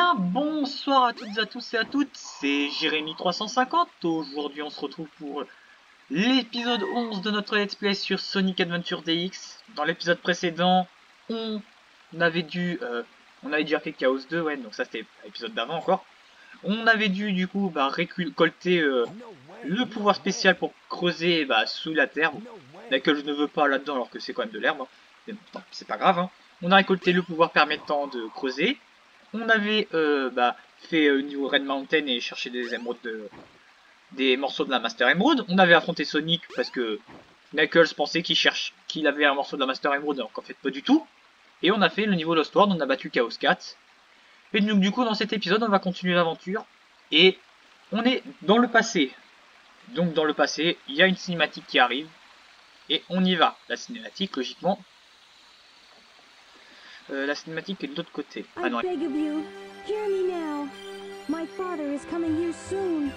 bien, bonsoir à toutes, à tous et à toutes, c'est Jérémy350. Aujourd'hui on se retrouve pour l'épisode 11 de notre let's play sur Sonic Adventure DX. Dans l'épisode précédent, on avait dû faire Chaos 2, ouais, donc ça c'était l'épisode d'avant encore. On avait dû du coup récolter le pouvoir spécial pour creuser sous la terre, laquelle je ne veux pas là-dedans alors que c'est quand même de l'herbe, hein. Mais bon, c'est pas grave, hein. On a récolté le pouvoir permettant de creuser. On avait fait niveau Red Mountain et cherché des émeraudes, des morceaux de la Master Emerald. On avait affronté Sonic parce que Knuckles pensait qu'il avait un morceau de la Master Emerald, alors qu'en fait pas du tout. Et on a fait le niveau Lost World, on a battu Chaos 4. Et donc du coup dans cet épisode on va continuer l'aventure. Et on est dans le passé. Donc dans le passé, il y a une cinématique qui arrive. Et on y va. La cinématique, logiquement. La cinématique est de l'autre côté. Ah non. I beg of you, hear me now. My father is coming here soon,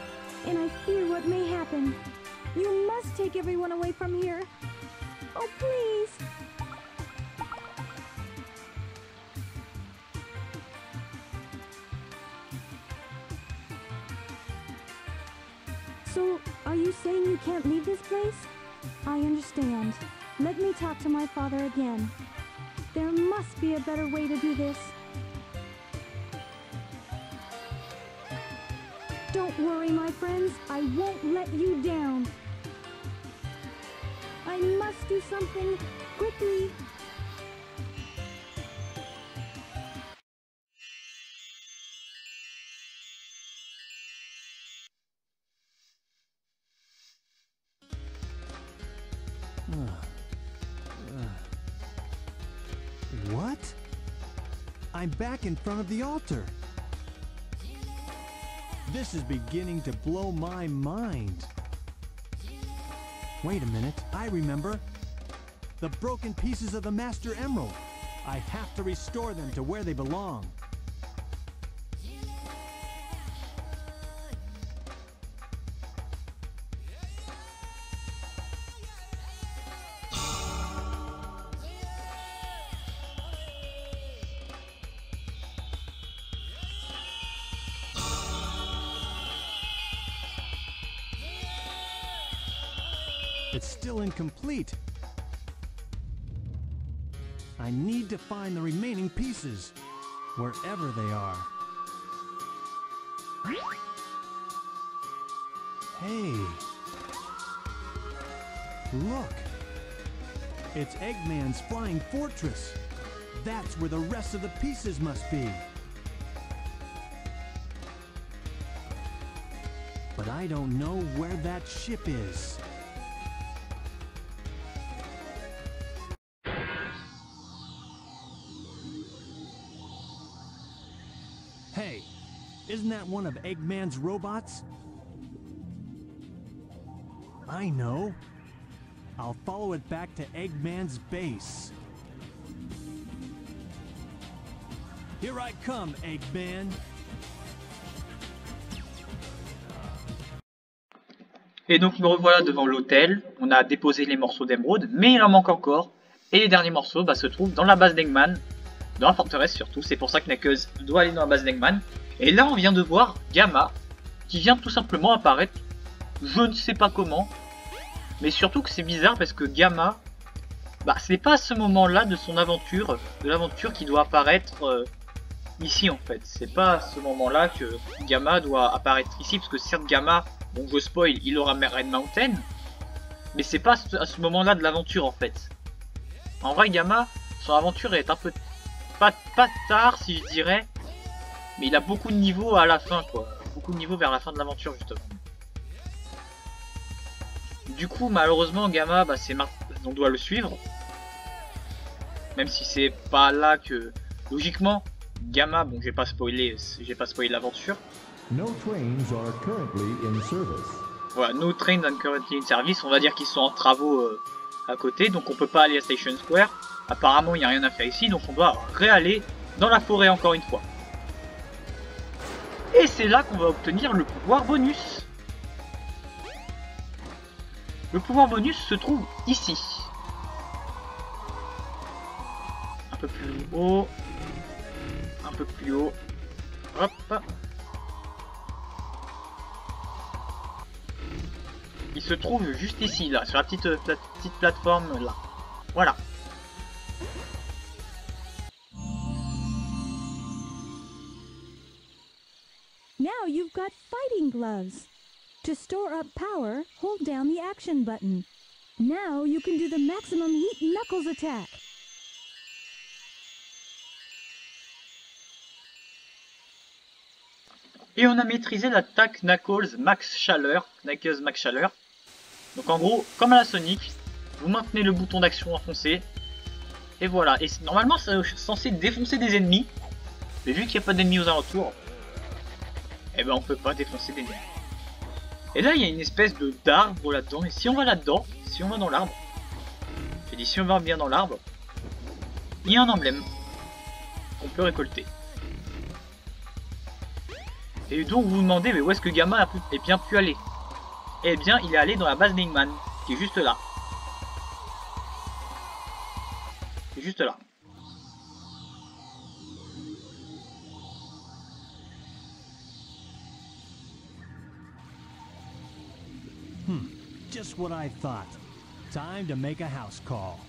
and I fear what may happen. You must take everyone away from here. Oh, please. So, are you saying you can't leave this place? I understand. Let me talk to my father again. There must be a better way to do this. Don't worry, my friends. I won't let you down. I must do something quickly. What? I'm back in front of the altar. This is beginning to blow my mind. Wait a minute, I remember. The broken pieces of the Master Emerald. I have to restore them to where they belong. It's still incomplete. I need to find the remaining pieces, wherever they are. Hey! Look! It's Eggman's flying fortress. That's where the rest of the pieces must be. But I don't know where that ship is. Hey, isn't that one of Eggman's robots? I know. I'll follow it back to Eggman's base. Here I come, Eggman. Et donc me revoilà devant l'hôtel. On a déposé les morceaux d'émeraude, mais il en manque encore. Et les derniers morceaux se trouvent dans la base d'Eggman. Dans la forteresse surtout, c'est pour ça que Knuckles doit aller dans la base d'Eggman. Et là on vient de voir Gamma, qui vient tout simplement apparaître, je ne sais pas comment, mais surtout que c'est bizarre parce que Gamma, c'est pas à ce moment-là de son aventure, de l'aventure qui doit apparaître ici en fait. C'est pas à ce moment-là que Gamma doit apparaître ici, parce que certes Gamma, bon je spoil, il aura Red Mountain, mais c'est pas à ce moment-là de l'aventure en fait. En vrai Gamma, son aventure est un peu... Pas tard si je dirais, mais il a beaucoup de niveaux à la fin quoi, beaucoup de niveaux vers la fin de l'aventure justement. Du coup malheureusement Gamma, on doit le suivre, même si c'est pas là que logiquement Gamma, bon j'ai pas spoilé l'aventure. No trains are currently in service. Voilà, no trains are currently in service, on va dire qu'ils sont en travaux à côté, donc on peut pas aller à Station Square. Apparemment, il n'y a rien à faire ici, donc on doit réaller dans la forêt encore une fois. Et c'est là qu'on va obtenir le pouvoir bonus. Le pouvoir bonus se trouve ici. Un peu plus haut. Un peu plus haut. Hop. Il se trouve juste ici, là, sur la petite plateforme, là. Voilà. Now you've got fighting gloves. To store up power, hold down the action button. Now you can do the maximum heat knuckles attack. Et on a maîtrisé l'attaque Knuckles Max Chaleur. Knuckles Max Chaleur. Donc en gros, comme à la Sonic, vous maintenez le bouton d'action enfoncé. Et voilà. Et normalement, c'est censé défoncer des ennemis. Mais vu qu'il n'y a pas d'ennemis aux alentours, eh ben on peut pas défoncer des ennemis. Et là, il y a une espèce d'arbre là-dedans. Et si on va là-dedans, si on va dans l'arbre, j'ai dit si on va bien dans l'arbre, il y a un emblème qu'on peut récolter. Et donc vous vous demandez, mais où est-ce que Gamma est bien pu aller? Eh bien, il est allé dans la base d'Eggman, qui est juste là. C'est juste là. Just what I thought. Time to make a house call.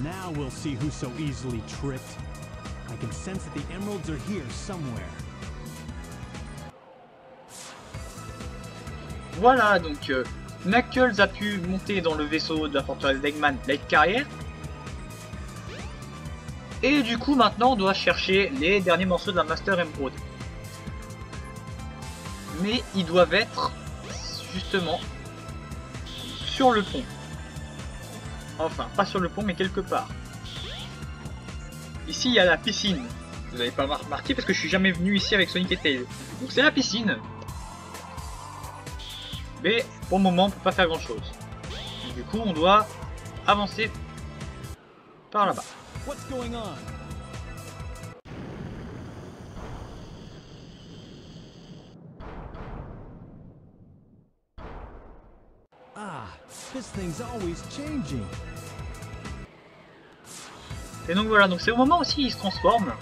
Now we'll see who's so easily tricked. I can sense that the emeralds are here somewhere. Voilà, donc Knuckles a pu monter dans le vaisseau de la forteresse d'Eggman Lake Carrier. Et du coup, maintenant, on doit chercher les derniers morceaux de la Master Emerald. Mais ils doivent être, justement, sur le pont. Enfin, pas sur le pont, mais quelque part. Ici, il y a la piscine. Vous n'avez pas remarqué parce que je suis jamais venu ici avec Sonic et Tails. Donc c'est la piscine. Mais pour le moment, on peut pas faire grand chose. Et du coup, on doit avancer par là-bas. What's going on? Ah, this thing's always changing. Et donc voilà, donc c'est au moment aussi où il se transforme.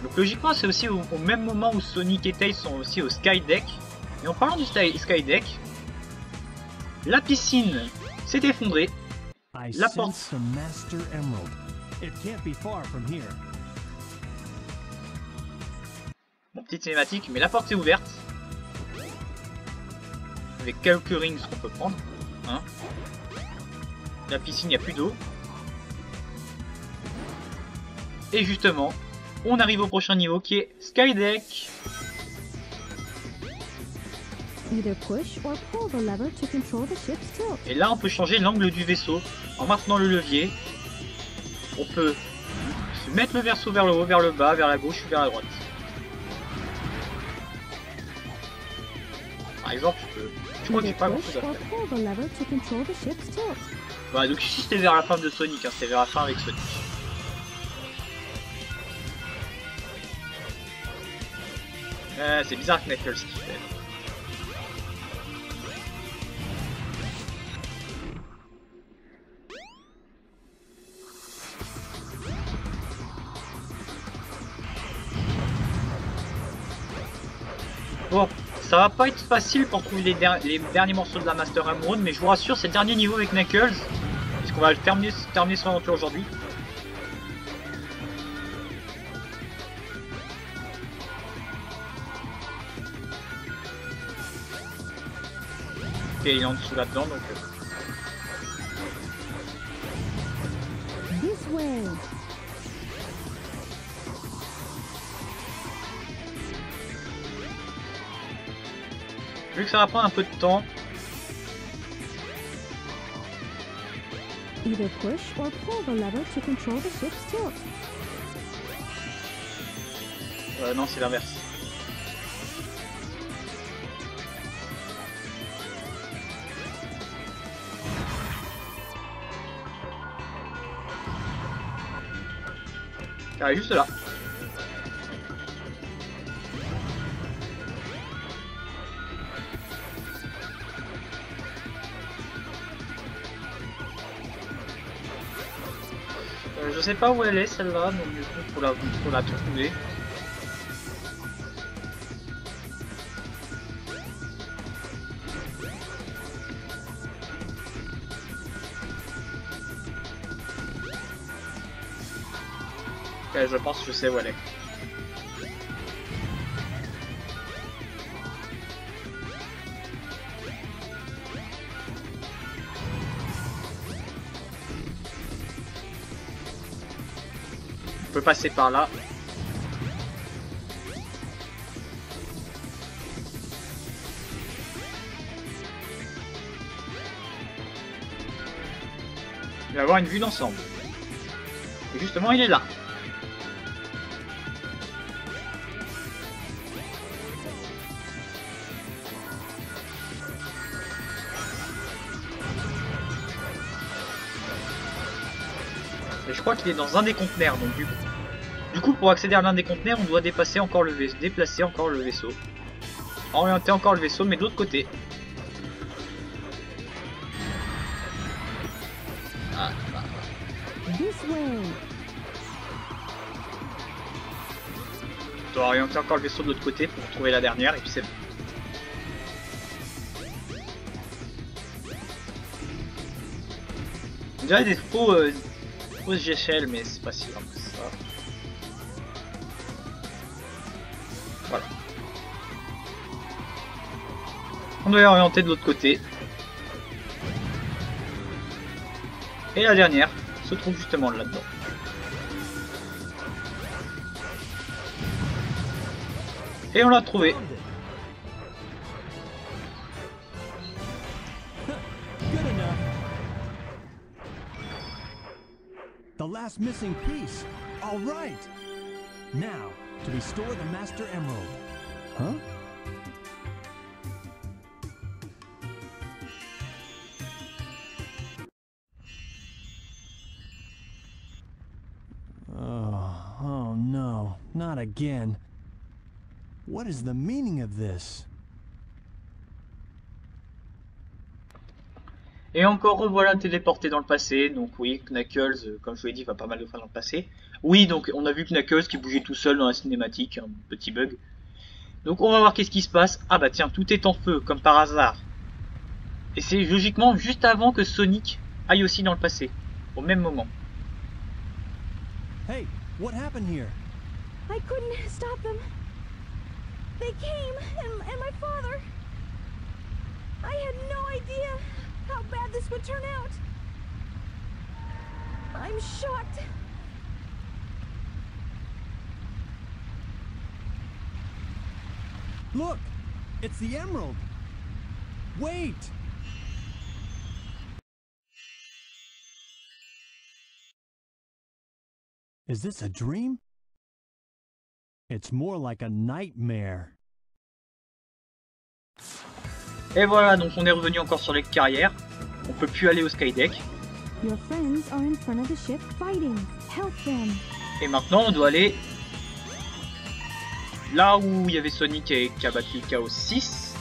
Donc logiquement, c'est aussi au même moment où Sonic et Tails sont aussi au Skydeck. Et en parlant du Skydeck, la piscine s'est effondrée. La porte. Bon, petite cinématique, mais la porte est ouverte. Avec quelques rings qu'on peut prendre. Hein. La piscine, il n'y a plus d'eau. Et justement, on arrive au prochain niveau qui est Skydeck. Et là, on peut changer l'angle du vaisseau en maintenant le levier. On peut se mettre le vaisseau vers le haut, vers le bas, vers la gauche ou vers la droite. Par exemple, je crois que j'ai pas grand chose à faire. Bah, donc ici c'était vers la fin de Sonic, hein, c'était vers la fin avec Sonic. C'est bizarre que Knuckles ce qu'il fait. Bon, ça va pas être facile pour trouver les derniers morceaux de la Master Emerald, mais je vous rassure, c'est le dernier niveau avec Knuckles, puisqu'on va terminer son aventure aujourd'hui. Ok, il est en dessous là-dedans, donc... This way. Vu que ça va prendre un peu de temps. Either push or pull the lever to control the ship's tilt. Non, c'est l'inverse. Elle est juste là. Je sais pas où elle est celle-là, donc du coup faut la trouver. Je pense que je sais où elle est. On peut passer par là. Il va avoir une vue d'ensemble. Et justement, il est là. Et je crois qu'il est dans un des conteneurs, donc du coup pour accéder à l'un des conteneurs, on doit déplacer encore le vaisseau. Orienter encore le vaisseau, mais de l'autre côté. Ah, bah. This way. On doit orienter encore le vaisseau de l'autre côté pour trouver la dernière, et puis c'est bon. On dirait des fausses échelles, mais c'est pas si grave que ça. Voilà. On doit orienter de l'autre côté. Et la dernière se trouve justement là-dedans. Et on l'a trouvé. The last missing piece. All right. Now, to restore the Master Emerald. Huh? Oh no, not again. What is the meaning of this? Et encore revoilà téléporté dans le passé, donc oui, Knuckles, comme je vous l'ai dit, va pas mal de fois dans le passé. Oui, donc on a vu Knuckles qui bougeait tout seul dans la cinématique, un petit bug. Donc on va voir qu'est-ce qui se passe. Ah bah tiens, tout est en feu, comme par hasard. Et c'est logiquement juste avant que Sonic aille aussi dans le passé, au même moment. Hey, what happened here? I couldn't stop them. They came, and my father. I had no idea how bad this would turn out. I'm shocked. Look, it's the emerald. Wait. Is this a dream? It's more like a nightmare. Et voilà, donc on est revenu encore sur les carrières. On peut plus aller au Skydeck. Your friends are in front of the ship fighting. Help them. Et maintenant on doit aller là où il y avait Sonic qui a battu Chaos 6.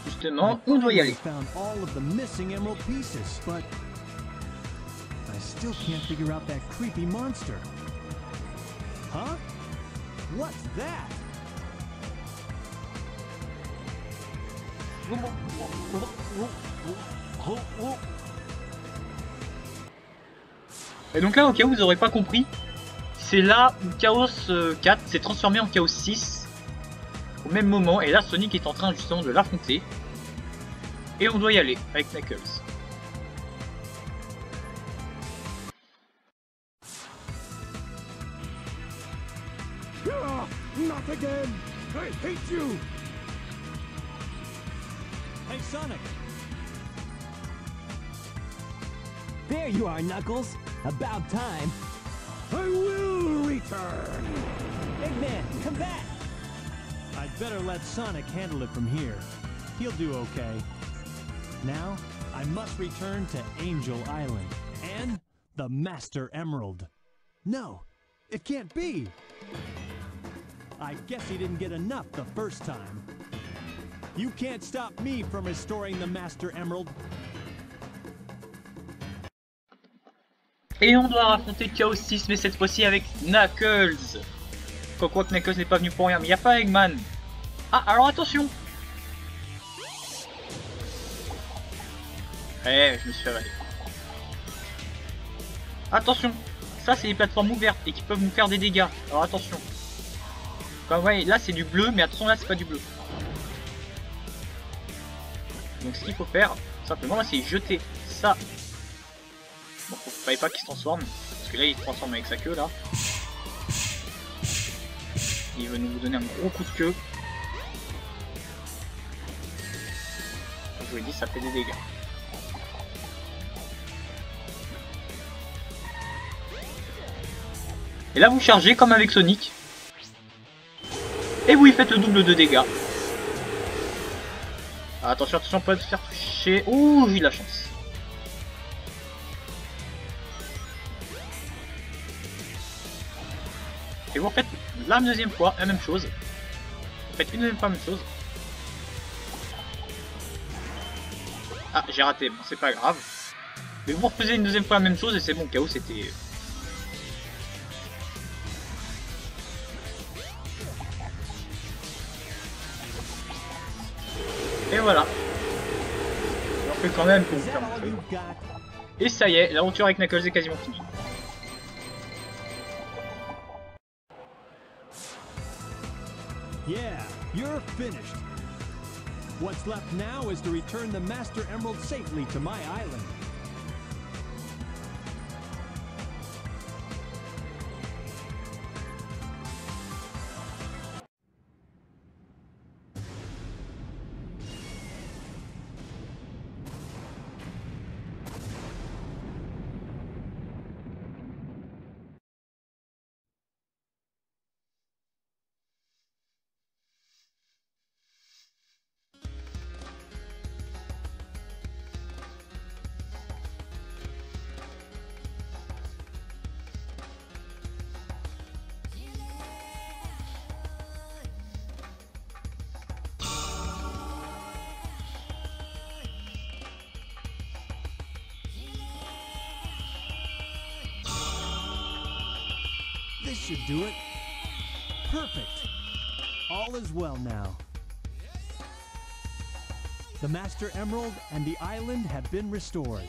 Justement, on doit y aller. Found all of the missing emerald pieces, but I still can't figure out that creepy monster. Huh? What's that? Et donc là, au cas où vous n'aurez pas compris, c'est là où Chaos 4 s'est transformé en Chaos 6 au même moment, et là Sonic est en train justement de l'affronter. Et on doit y aller avec Knuckles. Not again! I hate you! Hey, Sonic! There you are, Knuckles. About time. I will return! Eggman, come back! I'd better let Sonic handle it from here. He'll do okay. Now, I must return to Angel Island and the Master Emerald. No, It can't be. I guess he didn't get enough the first time. You can't stop me from restoring the Master Emerald. Et on doit affronter Chaos 6, mais cette fois-ci avec Knuckles. Quoi que Knuckles n'est pas venu pour rien, mais il n'y a pas Eggman. Ah, alors attention. Eh, je me suis avalé. Attention, ça c'est des plateformes ouvertes et qui peuvent nous faire des dégâts. Alors attention. Comme vous voyez, là c'est du bleu, mais attention, là c'est pas du bleu. Donc ce qu'il faut faire, simplement là, c'est jeter ça. Bon, fallait pas qu'il se transforme, parce que là il se transforme avec sa queue là. Il veut nous donner un gros coup de queue. Comme je vous l'ai dit, ça fait des dégâts. Et là vous chargez comme avec Sonic. Et vous y faites le double de dégâts. Ah, attention, attention, on peut se faire toucher. Ouh, j'ai eu de la chance. Et vous refaites la deuxième fois la même chose. Vous faites une deuxième fois la même chose. Ah, j'ai raté, bon c'est pas grave. Mais vous refaisez une deuxième fois la même chose et c'est bon, Chaos c'était... Et voilà. On fait quand même pour vous faire montrer. Et ça y est, l'aventure avec Knuckles est quasiment finie. Yeah, you're finished. What's left now is to return the Master Emerald safely to my island. This should do it. Perfect. All is well now. The Master Emerald and the island have been restored.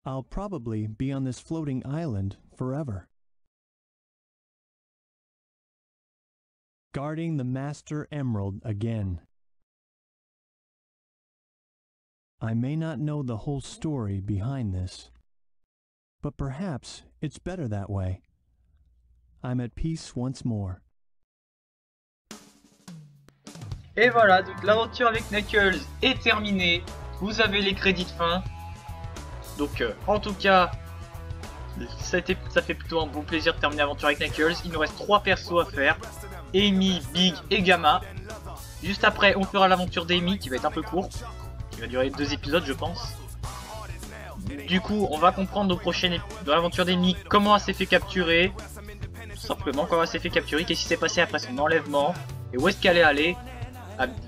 I'll probably be on this floating island forever, guarding the Master Emerald again. I may not know the whole story behind this, but perhaps it's better that way. I'm at peace once more. Et voilà, donc l'aventure avec Knuckles est terminée. Vous avez les crédits de fin. Donc en tout cas, ça fait plutôt un bon plaisir de terminer l'aventure avec Knuckles. Il nous reste 3 persos à faire. Amy, Big et Gamma. Juste après, on fera l'aventure d'Amy qui va être un peu courte. Qui va durer 2 épisodes je pense. Du coup, on va comprendre dans l'aventure d'Amy comment elle s'est fait capturer. Tout simplement, comment elle s'est fait capturer, qu'est-ce qui s'est passé après son enlèvement. Et où est-ce qu'elle est allée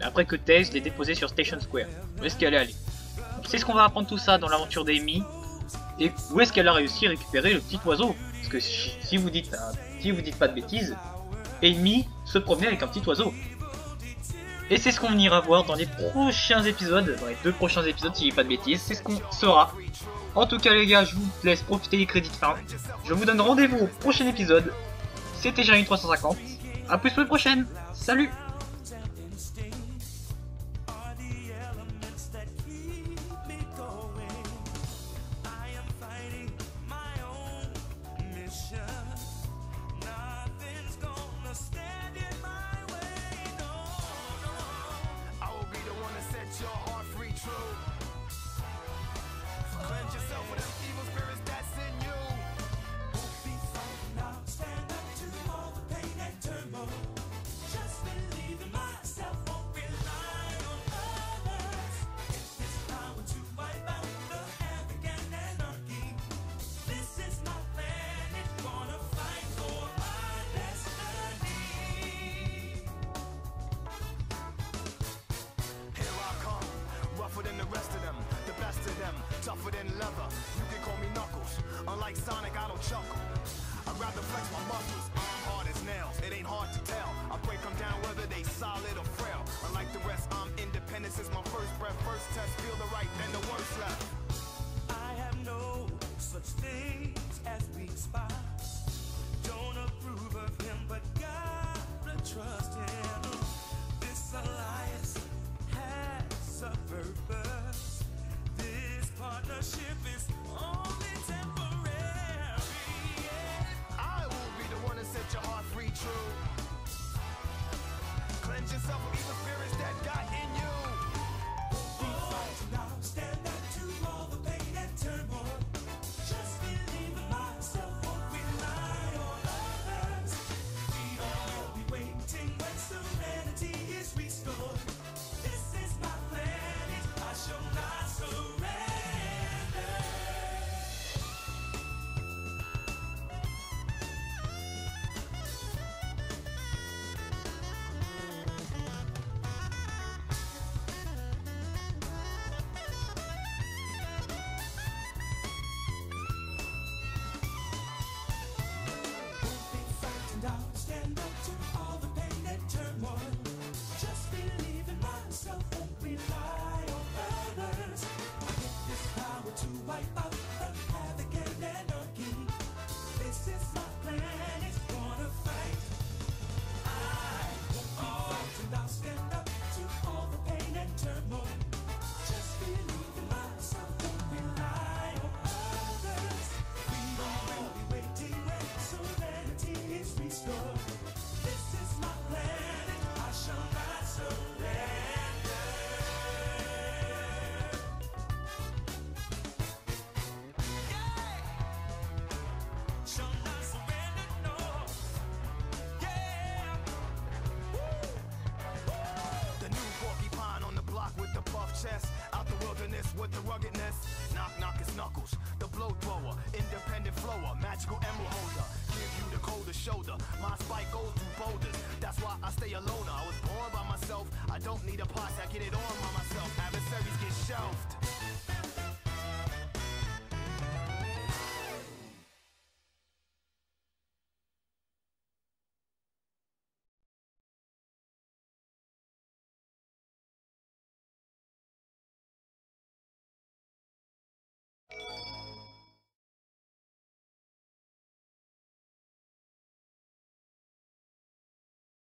après que Tails l'ait déposée sur Station Square. Où est-ce qu'elle est allée? C'est ce qu'on va apprendre tout ça dans l'aventure d'Amy. Et où est-ce qu'elle a réussi à récupérer le petit oiseau? Parce que si vous dites pas de bêtises, Amy se promenait avec un petit oiseau. Et c'est ce qu'on ira voir dans les prochains épisodes, dans les 2 prochains épisodes si je dis pas de bêtises, c'est ce qu'on saura. En tout cas les gars, je vous laisse profiter des crédits de fin. Je vous donne rendez-vous au prochain épisode. C'était Jérémy 350. A plus pour la prochaine. Salut! rather flex my muscles. I'm hard as nails, it ain't hard to tell. I break them down whether they solid or frail. Unlike the rest, I'm independent since my first breath. First test, feel the right, then the worst left. I have no such things as weak spots. Don't approve of him, but gotta trust him. This alliance has a purpose. This partnership is only temporary. I will be the one to set your heart free, true. Cleanse yourself from evil spirits that got in you. Be fighting now, stand up to all the pain and turmoil. Just believe in myself, won't rely on others. We all will be waiting when serenity is restored. This is my planet, I shall not surrender. Stand up to all the pain and turmoil. Just believe in myself, won't rely on others. I get this power to wipe out the havoc and anarchy. This is my plan, it's gonna fight. I won't be frightened, I'll stand up to all the pain and turmoil. Just believe in myself, won't rely on others. Freedom will be waiting when serenity is restored. This is my planet, I shall not surrender. Yeah, shall not surrender, no. Yeah. The new porcupine on the block with the buff chest. Out the wilderness with the ruggedness. Knock, knock, it's Knuckles. The blow thrower, independent flower, magical emerald holder. Give you the coldest shoulder. My spike goes through boulders. That's why I stay alone. I was born by myself. I don't need a posse, I get it on by myself. Adversaries get shelved.